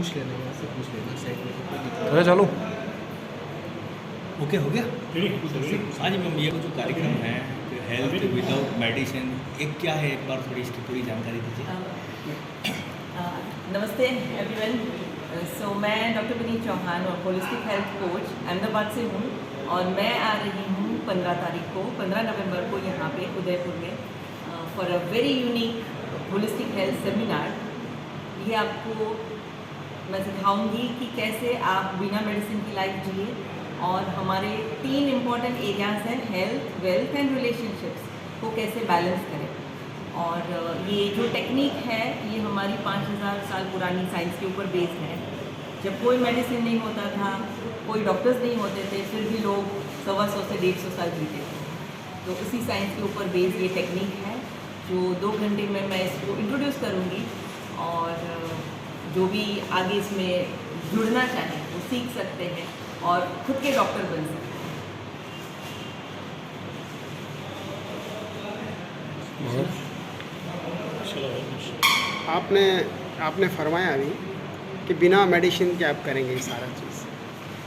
पूछ लेना, यहाँ से पूछ लेना साइड में कोई दिक्कत अरे चलो ओके हो गया। हाँ जी मैम, ये जो कार्यक्रम है हेल्थ विदाउट मेडिसिन, एक क्या है, एक बार थोड़ी इसकी पूरी जानकारी दीजिए। नमस्ते एवरीवन। सो मैं डॉक्टर विनीत चौहान और होलिस्टिक हेल्थ कोच अहमदाबाद से हूँ और मैं आ रही हूँ 15 नवंबर को यहाँ पे उदयपुर में for a very unique holistic health seminar. ये आपको मैं सिखाऊंगी कि कैसे आप बिना मेडिसिन की लाइफ जिए और हमारे 3 इम्पॉर्टेंट एरियाज़ हैं, हेल्थ, वेल्थ एंड रिलेशनशिप्स, को कैसे बैलेंस करें। और ये जो टेक्निक है ये हमारी 5000 साल पुरानी साइंस के ऊपर बेस्ड है। जब कोई मेडिसिन नहीं होता था, कोई डॉक्टर्स नहीं होते थे, फिर भी लोग 125 से 150 साल जीते थे। तो उसी साइंस के ऊपर बेस्ड ये टेक्निक है जो 2 घंटे में मैं इसको इंट्रोड्यूस करूँगी और जो भी आगे इसमें जुड़ना चाहें वो सीख सकते हैं और खुद के डॉक्टर बन सकते हैं। आपने फरमाया अभी कि बिना मेडिसिन के आप करेंगे ये सारा चीज़,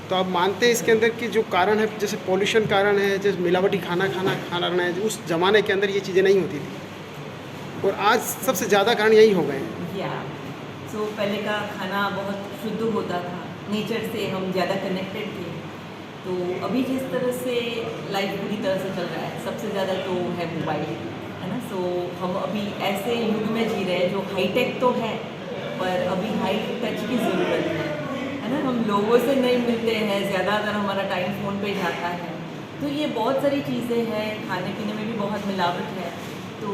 तो आप मानते हैं इसके अंदर कि जो कारण है, जैसे पॉल्यूशन कारण है, जैसे मिलावटी खाना रहा है, उस ज़माने के अंदर ये चीज़ें नहीं होती थी और आज सबसे ज़्यादा कारण यही हो गए हैं। या सो पहले का खाना बहुत शुद्ध होता था, नेचर से हम ज़्यादा कनेक्टेड थे। तो अभी जिस तरह से लाइफ पूरी तरह से चल रहा है, सबसे ज़्यादा तो है मोबाइल, है ना। सो हम अभी ऐसे युग में जी रहे हैं जो हाईटेक तो है पर अभी हाई टच की ज़रूरत है ना। हम लोगों से नहीं मिलते हैं, ज़्यादातर हमारा टाइम फ़ोन पे जाता है। तो ये बहुत सारी चीज़ें हैं, खाने पीने में भी बहुत मिलावट है, तो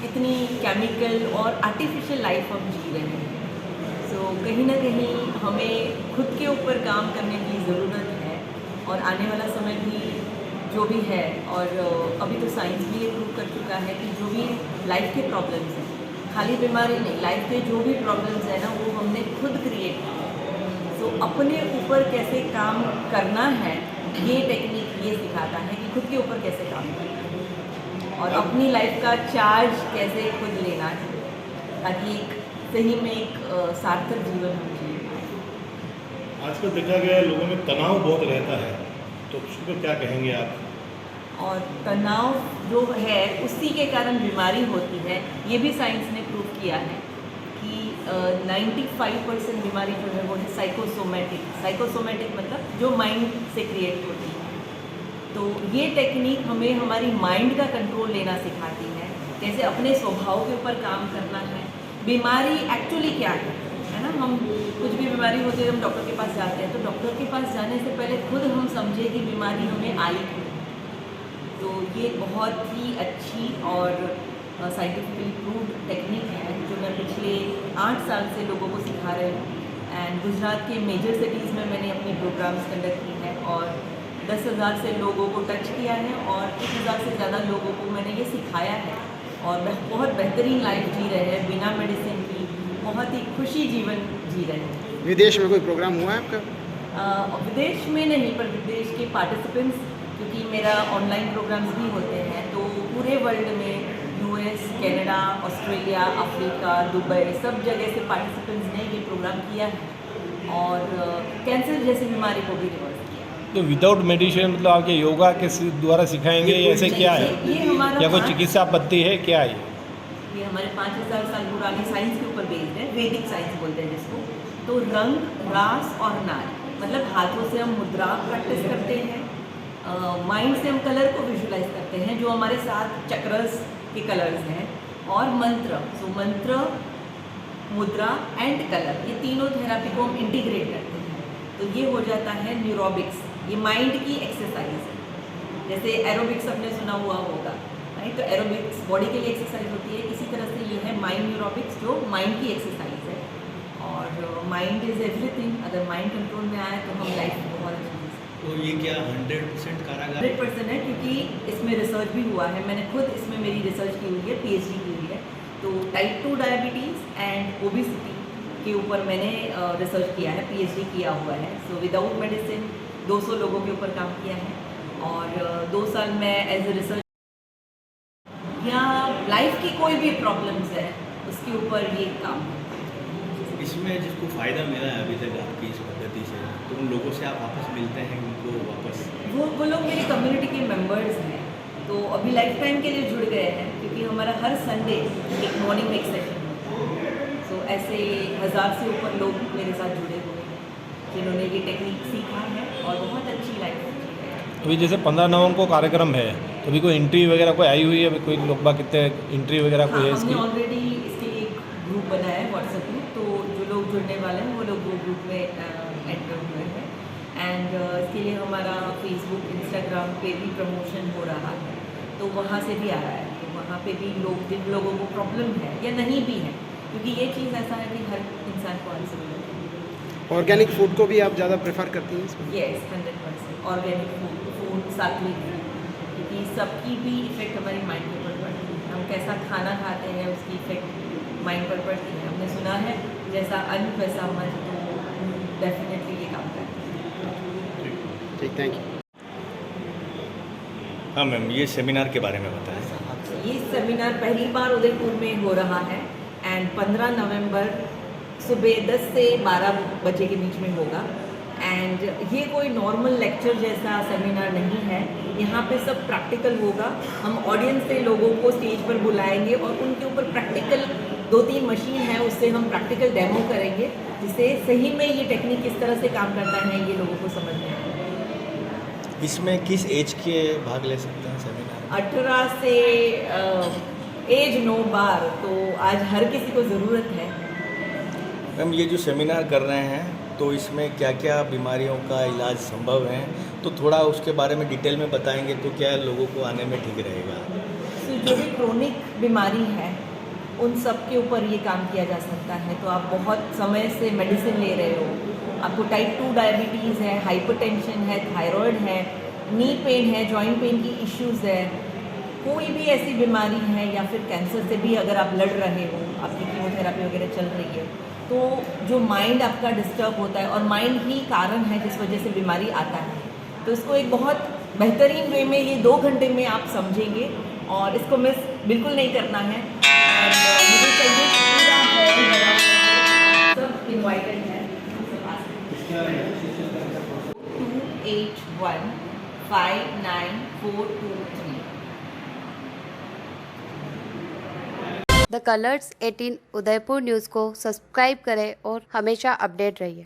इतनी केमिकल और आर्टिफिशियल लाइफ हम जी रहे हैं। तो कहीं ना कहीं हमें खुद के ऊपर काम करने की ज़रूरत है और आने वाला समय भी जो भी है, और अभी तो साइंस भी ये प्रूव कर चुका है कि जो भी लाइफ के प्रॉब्लम्स हैं, खाली बीमारी नहीं, लाइफ के जो भी प्रॉब्लम्स हैं ना वो हमने खुद क्रिएट किए। तो अपने ऊपर कैसे काम करना है ये टेक्निक ये सिखाता है कि खुद के ऊपर कैसे काम करना है और अपनी लाइफ का चार्ज कैसे खुद लेना है ताकि एक सही में एक सार्थक जीवन हम जिए। आजकल देखा गया है लोगों में तनाव बहुत रहता है, तो उस पर क्या कहेंगे आप? और तनाव जो है उसी के कारण बीमारी होती है। ये भी साइंस ने प्रूव किया है कि 95% बीमारी जो है वो है साइकोसोमेटिक मतलब जो माइंड से क्रिएट होती है। तो ये टेक्निक हमें हमारी माइंड का कंट्रोल लेना सिखाती है, कैसे अपने स्वभाव के ऊपर काम करना है। बीमारी एक्चुअली क्या है ना। हम कुछ भी बीमारी होती है, हम डॉक्टर के पास जाते हैं, तो डॉक्टर के पास जाने से पहले खुद हम समझे कि बीमारी हमें आई है। तो ये बहुत ही अच्छी और साइंटिफिकली प्रूव्ड टेक्निक है जो मैं पिछले 8 साल से लोगों को सिखा रही हूँ। एंड गुजरात के मेजर सिटीज़ में मैंने अपनी प्रोग्राम्स कंडक्ट की है और 10,000 से लोगों को टच किया है और 1,000 से ज़्यादा लोगों को मैंने ये सिखाया है और बहुत बेहतरीन लाइफ जी रहे हैं बिना मेडिसिन की, बहुत ही खुशी जीवन जी रहे हैं। विदेश में कोई प्रोग्राम हुआ है आपका? विदेश में नहीं, पर विदेश के पार्टिसिपेंट्स, क्योंकि मेरा ऑनलाइन प्रोग्राम्स भी होते हैं, तो पूरे वर्ल्ड में US, Canada, Australia, Africa, Dubai, सब जगह से पार्टिसिपेंट्स ने ये प्रोग्राम किया है और कैंसर जैसी बीमारी को भी रिवर्स किया। तो विदाउट मेडिसिन मतलब आपके योगा के द्वारा सिखाएंगे, ऐसे क्या है ये हमारा या कोई चिकित्सा पद्धति है, क्या है ये हमारे 5000 साल पुरानी साइंस के ऊपर बेस्ड है, वैदिक साइंस बोलते हैं जिसको। तो रंग, रास और नार, मतलब हाथों से हम मुद्रा प्रैक्टिस करते हैं, माइंड से हम कलर को विजुलाइज करते हैं जो हमारे 7 चक्रस के कलर्स हैं, और मंत्र, सो मंत्र, मुद्रा एंड कलर, ये तीनों थेरापी को हम इंटीग्रेट करते हैं। तो ये हो जाता है न्यूरोबिक्स, ये माइंड की एक्सरसाइज है। जैसे एरोबिक्स आपने सुना हुआ होगा, राइट। तो एरोबिक्स बॉडी के लिए एक्सरसाइज होती है, इसी तरह से ये है माइंड न्यूरोबिक्स जो माइंड की एक्सरसाइज है। और माइंड इज़ एवरीथिंग, अगर माइंड कंट्रोल में आए तो हम लाइफ में बहुत अच्छी। तो ये क्या 100% कारागार? 100% है, क्योंकि इसमें रिसर्च भी हुआ है, मैंने खुद इसमें मेरी रिसर्च की हुई है, PhD की हुई है। तो टाइप 2 डायबिटीज़ एंड ओबेसिटी के ऊपर मैंने रिसर्च किया है, PhD किया हुआ है। सो विदाउट मेडिसिन 200 लोगों के ऊपर काम किया है और 2 साल मैं एज ए रिसर्च या लाइफ की कोई भी प्रॉब्लम्स है उसके ऊपर ये काम है। इसमें जिसको फ़ायदा मिला है अभी तक आपकी इस पद्धति से, तो उन लोगों से आप वापस मिलते हैं, उनको वापस? वो लोग मेरी कम्युनिटी के मेंबर्स हैं, तो अभी लाइफ टाइम के लिए जुड़ गए हैं, क्योंकि हमारा हर संडे एक मॉर्निंग में एक सेशन होता है। तो ऐसे 1000 से ऊपर लोग मेरे साथ जुड़े हुए हैं जिन्होंने ये टेक्निक सीखा है और बहुत अच्छी लाइफ जी है। अभी जैसे 15 नवंबर को कार्यक्रम है, तो अभी कोई एंट्री वगैरह कोई आई हुई है? अभी कोई लोग बाग कितने एंट्री वगैरह कोई है हाँ, हमने इसकी? ऑलरेडी इसके लिए एक ग्रुप बनाया है व्हाट्सएप ग्रुप, तो जो लोग जुड़ने वाले हैं वो लोग वो ग्रुप में एंटर हुए हैं। एंड इसके लिए हमारा फेसबुक इंस्टाग्राम पे भी प्रमोशन हो रहा है, तो वहाँ से भी आ रहा है। तो वहाँ पे भी लोग, जिन लोगों को प्रॉब्लम है या नहीं भी है, क्योंकि ये चीज़ ऐसा है कि हर इंसान को आंसर है। ऑर्गेनिक फूड को भी आप ज़्यादा प्रेफर करती हैं इसमें? यस, 100% ऑर्गेनिक फूड सात्विक फूड, क्योंकि सबकी भी इफेक्ट हमारी माइंड के ऊपर पड़ती है। हम कैसा खाना खाते हैं उसकी इफेक्ट माइंड पर पड़ती है। हमने सुना है जैसा अन्न वैसा मन, तो डेफिनेटली ये काम करते हैं। ठीक, थैंक यू। हाँ मैम, ये सेमिनार के बारे में बताएं। ये सेमिनार पहली बार उदयपुर में हो रहा है एंड 15 नवंबर सुबह 10 से 12 बजे के बीच में होगा। एंड ये कोई नॉर्मल लेक्चर जैसा सेमिनार नहीं है, यहाँ पे सब प्रैक्टिकल होगा। हम ऑडियंस से लोगों को स्टेज पर बुलाएंगे और उनके ऊपर प्रैक्टिकल 2-3 मशीन है, उससे हम प्रैक्टिकल डेमो करेंगे, जिससे सही में ये टेक्निक किस तरह से काम करता है ये लोगों को समझ में आएगा। इसमें किस एज के भाग ले सकते हैं सेमिनार? 18 से एज 9 बार, तो आज हर किसी को ज़रूरत है। मैम, ये जो सेमिनार कर रहे हैं तो इसमें क्या क्या बीमारियों का इलाज संभव है, तो थोड़ा उसके बारे में डिटेल में बताएंगे तो क्या लोगों को आने में ठीक रहेगा? तो जो भी क्रोनिक बीमारी है उन सब के ऊपर ये काम किया जा सकता है। तो आप बहुत समय से मेडिसिन ले रहे हो, आपको टाइप 2 डायबिटीज़ है, हाइपरटेंशन है, थायराइड है, नी पेन है, जॉइंट पेन की इश्यूज़ है, कोई भी ऐसी बीमारी है, या फिर कैंसर से भी अगर आप लड़ रहे हो, आपकी कीमोथेरेपी वगैरह चल रही है, तो जो माइंड आपका डिस्टर्ब होता है और माइंड ही कारण है जिस वजह से बीमारी आता है, तो इसको एक बहुत बेहतरीन वे में ये 2 घंटे में आप समझेंगे और इसको मिस बिल्कुल नहीं करना है। और मुझे चाहिए पूरा है, सब इन्वाइटेड है। 28159423। द कलर्स 18 उदयपुर न्यूज़ को सब्सक्राइब करें और हमेशा अपडेट रहिए।